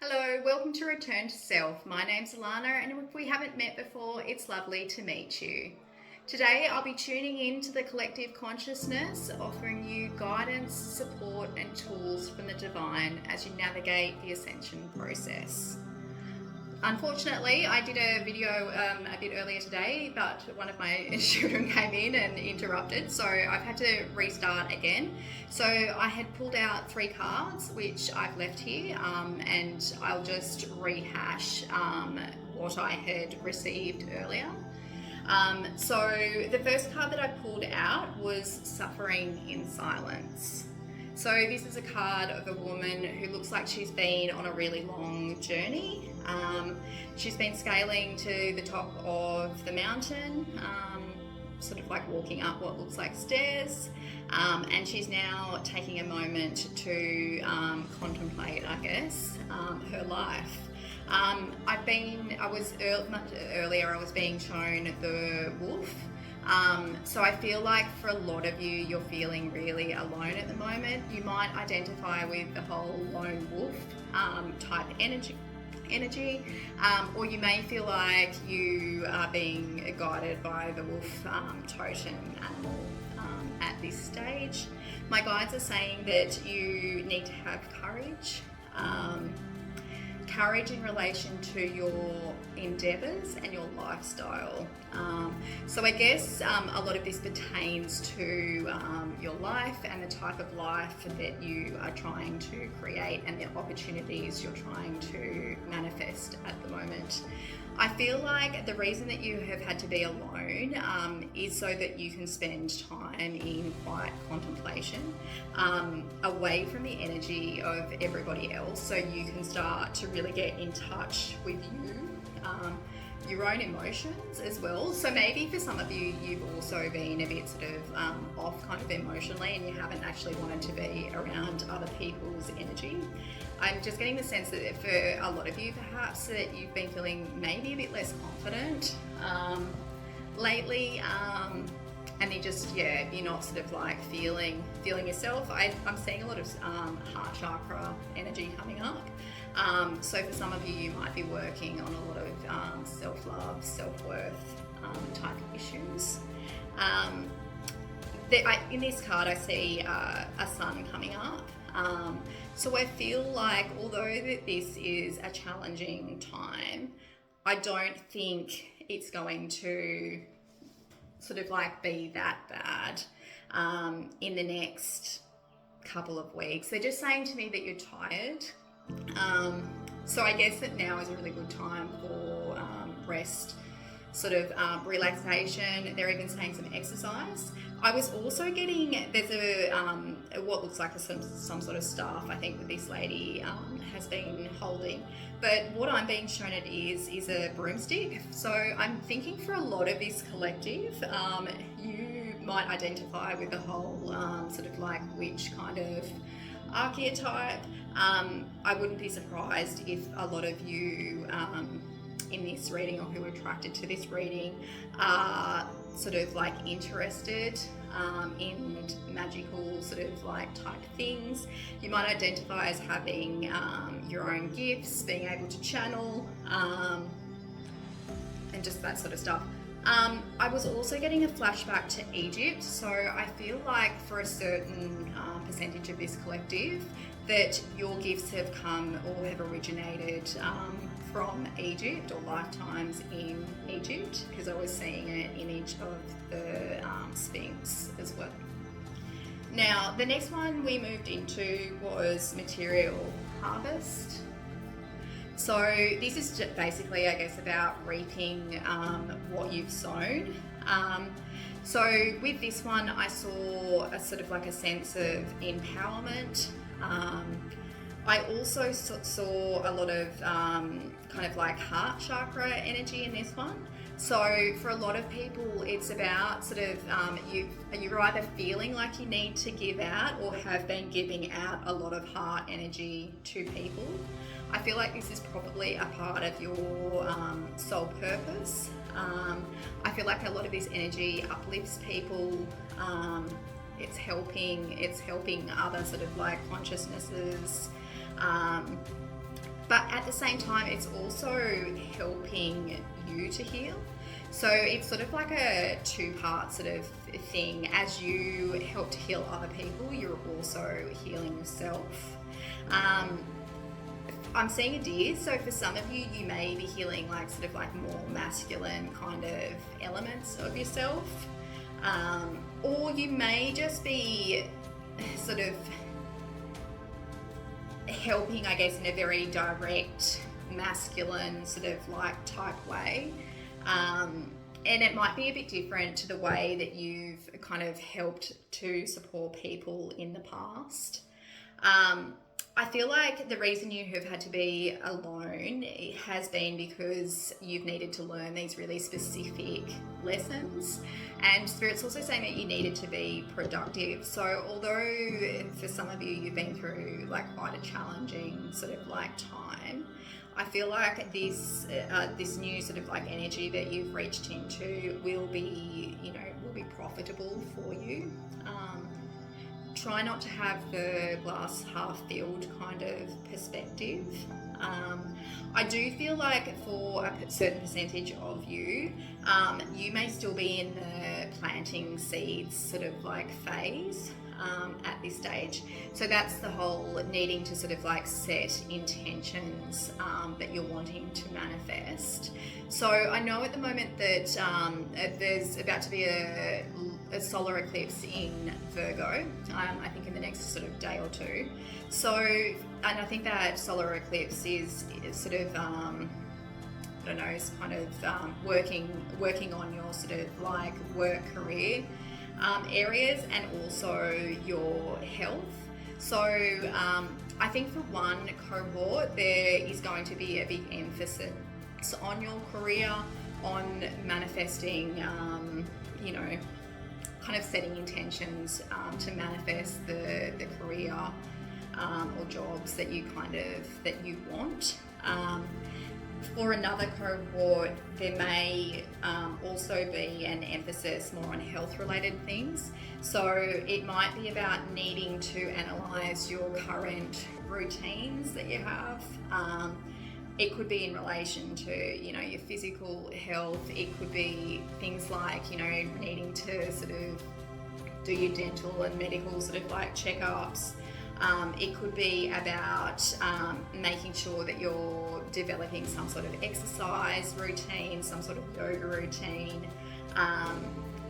Hello, welcome to Return to Self. My name's Alana, and if we haven't met before, it's lovely to meet you. Today, I'll be tuning in to the collective consciousness, offering you guidance, support, and tools from the divine as you navigate the ascension process. Unfortunately, I did a video a bit earlier today, but one of my children came in and interrupted, so I've had to restart again. So I had pulled out 3 cards, which I've left here, and I'll just rehash what I had received earlier. So the first card that I pulled out was Suffering in Silence. So this is a card of a woman who looks like she's been on a really long journey. She's been scaling to the top of the mountain, sort of like walking up what looks like stairs, and she's now taking a moment to contemplate, I guess, her life. Much earlier I was being shown the wolf. So I feel like for a lot of you, you're feeling really alone at the moment. You might identify with the whole lone wolf type energy, or you may feel like you are being guided by the wolf totem animal at this stage. My guides are saying that you need to have courage. Courage in relation to your endeavours and your lifestyle. So I guess a lot of this pertains to your life and the type of life that you are trying to create and the opportunities you're trying to manifest at the moment. I feel like the reason that you have had to be alone is so that you can spend time in quiet contemplation, away from the energy of everybody else, so you can start to really get in touch with you, your own emotions as well. So maybe for some of you, you've also been a bit sort of off kind of emotionally, and you haven't actually wanted to be around other people's energy. I'm just getting the sense that for a lot of you, perhaps, that you've been feeling maybe a bit less confident lately, and you're not sort of like feeling yourself. I'm seeing a lot of heart chakra energy coming up. So for some of you, you might be working on a lot of self-love, self-worth type issues. In this card, I see a sun coming up. So I feel like, although that this is a challenging time, I don't think it's going to sort of like be that bad in the next couple of weeks. They're just saying to me that you're tired. So I guess that now is a really good time for rest, sort of relaxation. They're even saying some exercise. I was also getting, there's what looks like some sort of staff, I think, that this lady has been holding. But what I'm being shown it is a broomstick. So I'm thinking for a lot of this collective, you might identify with the whole sort of like witch kind of archetype. I wouldn't be surprised if a lot of you in this reading, or who are attracted to this reading, are sort of like interested in magical sort of like type things. You might identify as having your own gifts, being able to channel, and just that sort of stuff. I was also getting a flashback to Egypt, so I feel like for a certain percentage of this collective that your gifts have come or have originated from Egypt, or lifetimes in Egypt, because I was seeing an image of the Sphinx as well. Now, the next one we moved into was material harvest. So this is just basically, I guess, about reaping what you've sown. So with this one, I saw a sort of like a sense of empowerment. I also saw a lot of kind of like heart chakra energy in this one. So for a lot of people, it's about sort of you're either feeling like you need to give out, or have been giving out a lot of heart energy to people. I feel like this is probably a part of your soul purpose. I feel like a lot of this energy uplifts people. It's helping other sort of like consciousnesses. but at the same time, it's also helping you to heal. So it's sort of like a two-part sort of thing. As you help to heal other people, you're also healing yourself. I'm seeing a deer, so for some of you, you may be healing like sort of like more masculine kind of elements of yourself. Or you may just be sort of helping, I guess, in a very direct, masculine sort of like type way. And it might be a bit different to the way that you've kind of helped to support people in the past. I feel like the reason you have had to be alone has been because you've needed to learn these really specific lessons, and Spirit's also saying that you needed to be productive. So although for some of you you've been through like quite a challenging sort of like time, I feel like this new sort of like energy that you've reached into will be, will be profitable for you. Try not to have the glass half filled kind of perspective. I do feel like for a certain percentage of you, you may still be in the planting seeds sort of like phase at this stage. So that's the whole needing to sort of like set intentions that you're wanting to manifest. So I know at the moment that there's about to be a solar eclipse in Virgo, I think in the next sort of day or two. So, and I think that solar eclipse is sort of, is kind of working on your sort of like work career areas and also your health. So I think for one cohort, there is going to be a big emphasis on your career, on manifesting, kind of setting intentions to manifest the career or jobs that you want. For another cohort, there may also be an emphasis more on health related things. So it might be about needing to analyze your current routines that you have. It could be in relation to, your physical health. It could be things like, needing to sort of do your dental and medical sort of like checkups. It could be about making sure that you're developing some sort of exercise routine, some sort of yoga routine,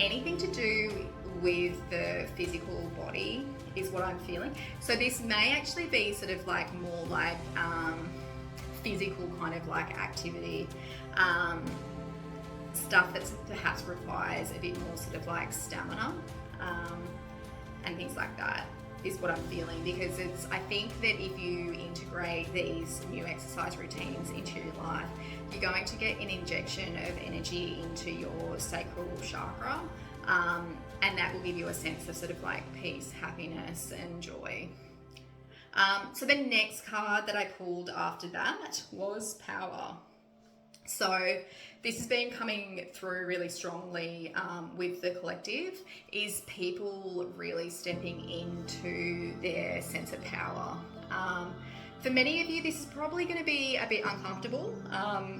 anything to do with the physical body is what I'm feeling. So this may actually be sort of like more like physical kind of like activity, stuff that perhaps requires a bit more sort of like stamina and things like that is what I'm feeling, because I think that if you integrate these new exercise routines into your life, you're going to get an injection of energy into your sacral chakra, and that will give you a sense of sort of like peace, happiness and joy. So the next card that I pulled after that was Power. So this has been coming through really strongly with the collective, is people really stepping into their sense of power. For many of you, this is probably going to be a bit uncomfortable.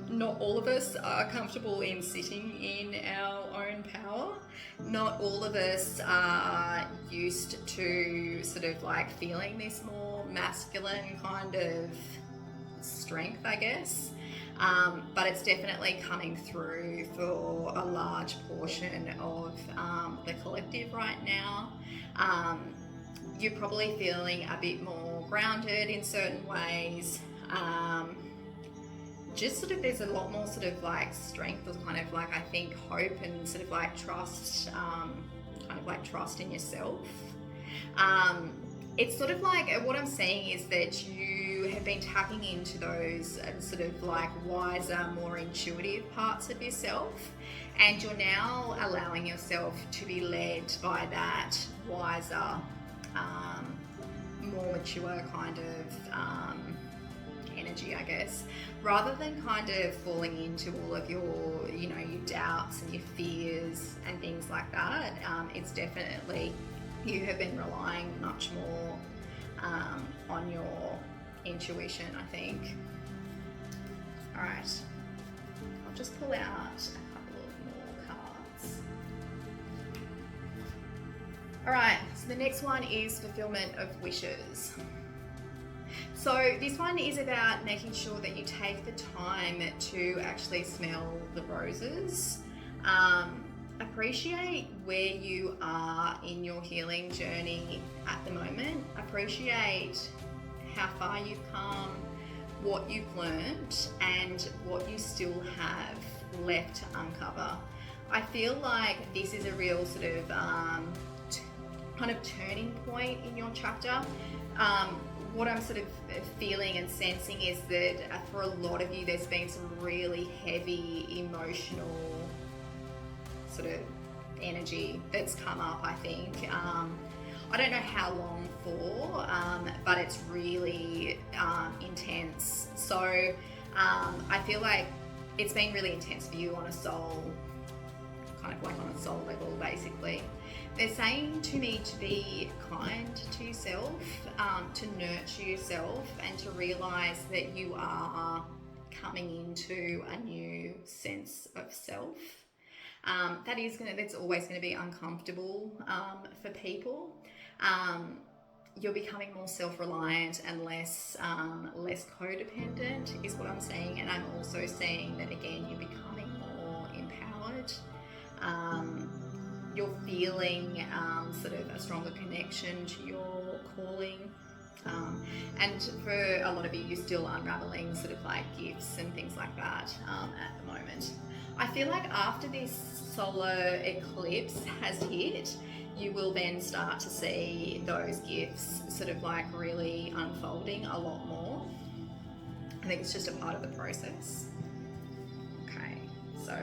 Not all of us are comfortable in sitting in our own power. Not all of us are used to sort of like feeling this more masculine kind of strength, I guess. But it's definitely coming through for a large portion of the collective right now. You're probably feeling a bit more grounded in certain ways. Just sort of there's a lot more sort of like strength, or kind of like, I think, hope and sort of like trust, kind of like trust in yourself. It's sort of like, what I'm seeing is that you have been tapping into those sort of like wiser, more intuitive parts of yourself, and you're now allowing yourself to be led by that wiser, more mature kind of energy, I guess, rather than kind of falling into all of your, your doubts and your fears and things like that. It's definitely, you have been relying much more on your intuition, I think. I'll just pull out a couple of more cards. All right, so the next one is fulfillment of wishes. So this one is about making sure that you take the time to actually smell the roses. Appreciate where you are in your healing journey at the moment. Appreciate how far you've come, what you've learned, and what you still have left to uncover. I feel like this is a real sort of kind of turning point in your chapter. What I'm sort of feeling and sensing is that for a lot of you, there's been some really heavy emotional sort of energy that's come up, I think. I don't know how long for, but it's really intense. So I feel like it's been really intense for you on a soul, kind of like on a soul level, basically. They're saying to me to be kind to yourself, to nurture yourself, and to realize that you are coming into a new sense of self. That's always going to be uncomfortable for people. You're becoming more self-reliant and less codependent is what I'm saying, and I'm also seeing that again you're becoming more empowered. You're feeling sort of a stronger connection to your calling. And for a lot of you, you're still unraveling sort of like gifts and things like that at the moment. I feel like after this solar eclipse has hit, you will then start to see those gifts sort of like really unfolding a lot more. I think it's just a part of the process. Okay, so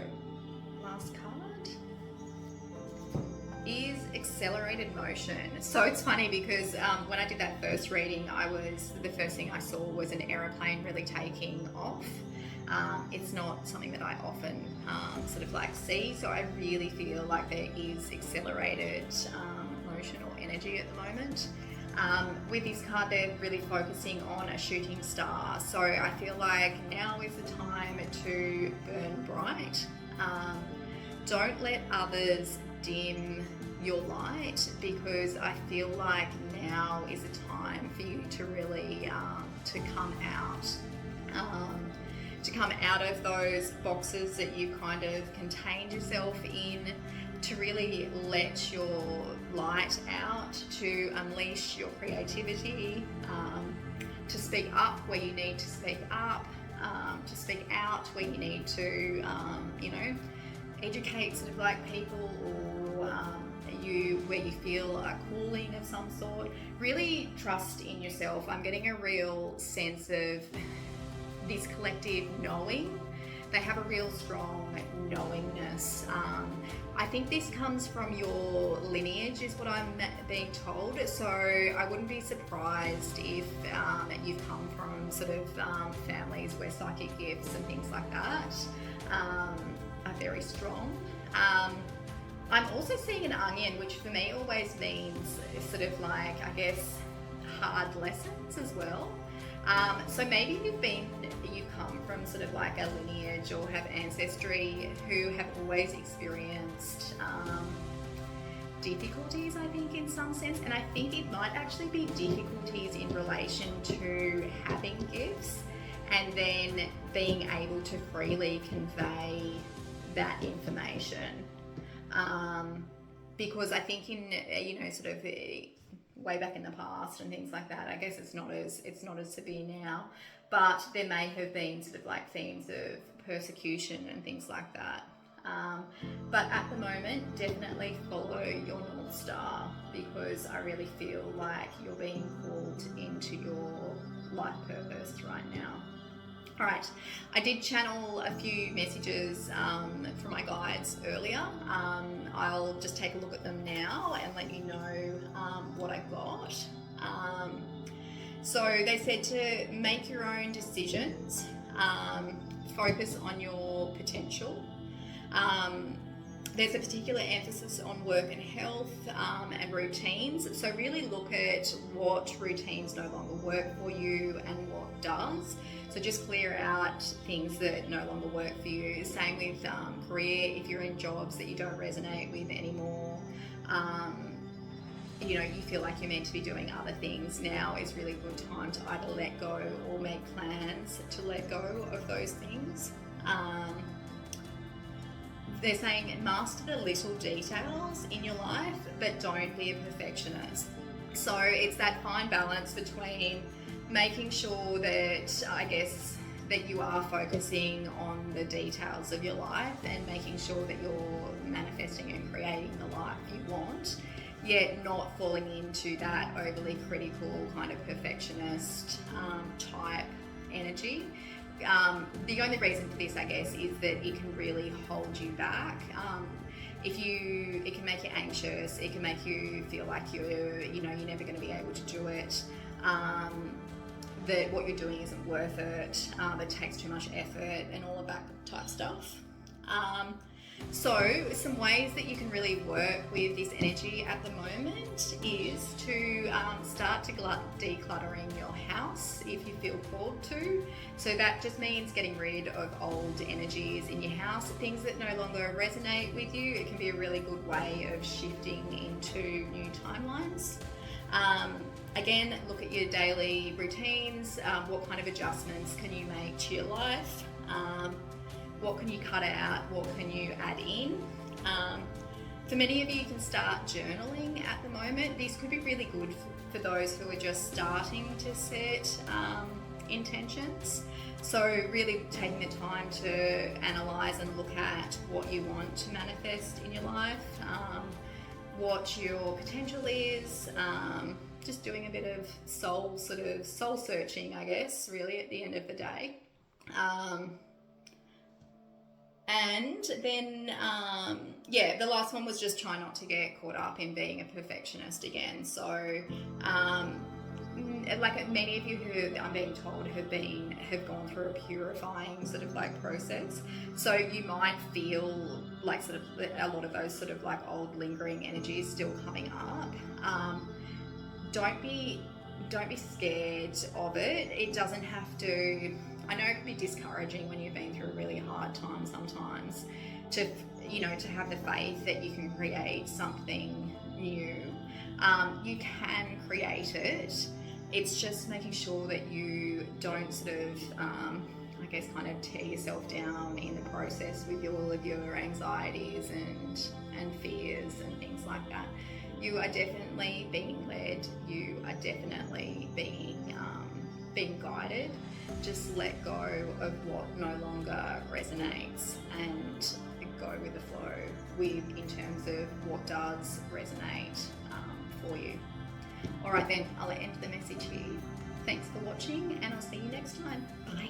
last card is accelerated motion. So it's funny because when I did that first reading, the first thing I saw was an aeroplane really taking off. It's not something that I often sort of like see, so I really feel like there is accelerated motion or energy at the moment. With this card, they're really focusing on a shooting star, so I feel like now is the time to burn bright. Don't let others dim your light, because I feel like now is the time for you to really to come out of those boxes that you kind of contained yourself in, to really let your light out, to unleash your creativity, to speak up where you need to speak up, to speak out where you need to, educate sort of like people, or where you feel a calling of some sort. Really trust in yourself. I'm getting a real sense of this collective knowing. They have a real strong knowingness. I think this comes from your lineage is what I'm being told, so I wouldn't be surprised if you've come from sort of families where psychic gifts and things like that are very strong. I'm also seeing an onion, which for me always means sort of like, I guess, hard lessons as well. So maybe you've come from sort of like a lineage or have ancestry who have always experienced difficulties, I think, in some sense. And I think it might actually be difficulties in relation to having gifts and then being able to freely convey that information. Because I think in, sort of way back in the past and things like that, I guess it's not as severe now, but there may have been sort of like themes of persecution and things like that. But at the moment, definitely follow your North Star, because I really feel like you're being called into your life purpose right now. All right, I did channel a few messages from my guides earlier. I'll just take a look at them now and let you know what I got. So they said to make your own decisions, focus on your potential. There's a particular emphasis on work and health and routines. So really look at what routines no longer work for you and what does. So just clear out things that no longer work for you. Same with career. If you're in jobs that you don't resonate with anymore, you know, you feel like you're meant to be doing other things, now is really good time to either let go or make plans to let go of those things. They're saying master the little details in your life, but don't be a perfectionist. So it's that fine balance between making sure that, I guess, that you are focusing on the details of your life and making sure that you're manifesting and creating the life you want, yet not falling into that overly critical kind of perfectionist type energy. The only reason for this, I guess, is that it can really hold you back. It can make you anxious. It can make you feel like you're never going to be able to do it. That what you're doing isn't worth it. It takes too much effort and all of that type stuff. So some ways that you can really work with this energy at the moment is to start to decluttering your house if you feel called to. So that just means getting rid of old energies in your house, things that no longer resonate with you. It can be a really good way of shifting into new timelines. Again, look at your daily routines. What kind of adjustments can you make to your life? What can you cut out? What can you add in? For many of you, you can start journaling at the moment. This could be really good for those who are just starting to set intentions. So really taking the time to analyse and look at what you want to manifest in your life, what your potential is, just doing a bit of soul searching, I guess, really at the end of the day. And then, the last one was just try not to get caught up in being a perfectionist again. So, like many of you who I'm being told have gone through a purifying sort of like process. So you might feel like sort of a lot of those sort of like old lingering energies still coming up. Don't be scared of it. It doesn't have to. I know it can be discouraging when you've been through a really hard time sometimes to have the faith that you can create something new. You can create it. It's just making sure that you don't sort of, kind of tear yourself down in the process with all of your anxieties and fears and things like that. You are definitely being led. You are definitely being guided. Just let go of what no longer resonates and go with the flow in terms of what does resonate for you. All right then, I'll end the message here. Thanks for watching and I'll see you next time. Bye.